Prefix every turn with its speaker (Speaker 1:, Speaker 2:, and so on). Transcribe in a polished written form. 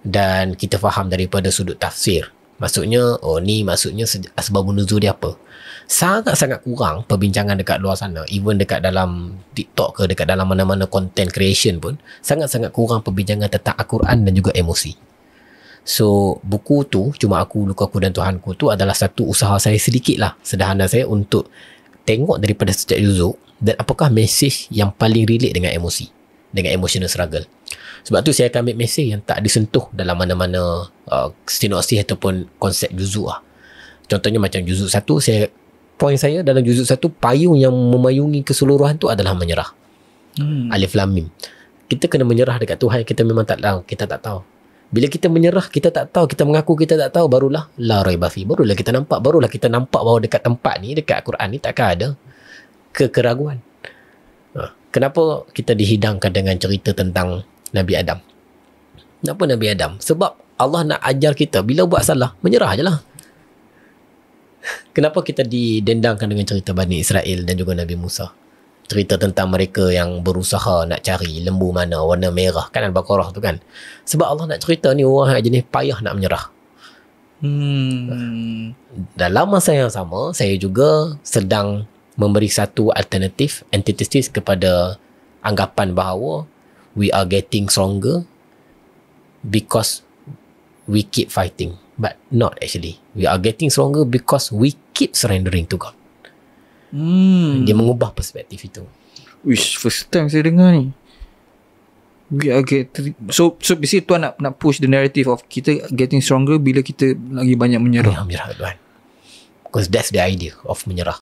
Speaker 1: dan kita faham daripada sudut tafsir. Maksudnya, ni maksudnya asbabun nuzul dia apa. Sangat-sangat kurang perbincangan dekat luar sana, even dekat dalam TikTok ke, dekat dalam mana-mana content creation pun, sangat-sangat kurang perbincangan tentang Al-Quran dan juga emosi. So, buku tu, Cuma Aku, Lukaku dan Tuhanku tu adalah satu usaha saya sedikit lah, sederhana saya, untuk tengok daripada setiap juzuk dan apakah mesej yang paling relate dengan emosi, dengan emotional struggle. Sebab tu saya akan ambil mesej yang tak disentuh dalam mana-mana sinopsis ataupun konsep juzuk lah. Contohnya macam juzuk 1, poin saya dalam juzuk 1, payung yang memayungi keseluruhan tu adalah menyerah. Alif Lam Mim. Kita kena menyerah dekat Tuhan. Kita memang tak tahu, kita tak tahu. Bila kita menyerah, kita tak tahu, kita mengaku kita tak tahu, barulah la raiba fi, barulah kita nampak bahawa dekat tempat ni, dekat Al-Quran ni takkan ada keraguan. Kenapa kita dihidangkan dengan cerita tentang Nabi Adam? Kenapa Nabi Adam? Sebab Allah nak ajar kita, bila buat salah, menyerah je lah. Kenapa kita didendangkan dengan cerita Bani Israel dan juga Nabi Musa? Cerita tentang mereka yang berusaha nak cari lembu mana warna merah, kan Al-Baqarah tu kan. Sebab Allah nak cerita ni orang yang jenis payah nak menyerah. Dalam masa yang sama, saya juga sedang memberi satu alternatif, antithesis kepada anggapan bahawa we are getting stronger because we keep fighting. But not actually. We are getting stronger because we keep surrendering to God. Dia mengubah perspektif itu.
Speaker 2: Wish, first time saya dengar ni. We are getting, so basically tuan nak push the narrative of kita getting stronger bila kita lagi banyak menyerah.
Speaker 1: Menyerah Tuhan. Because that's the idea of menyerah.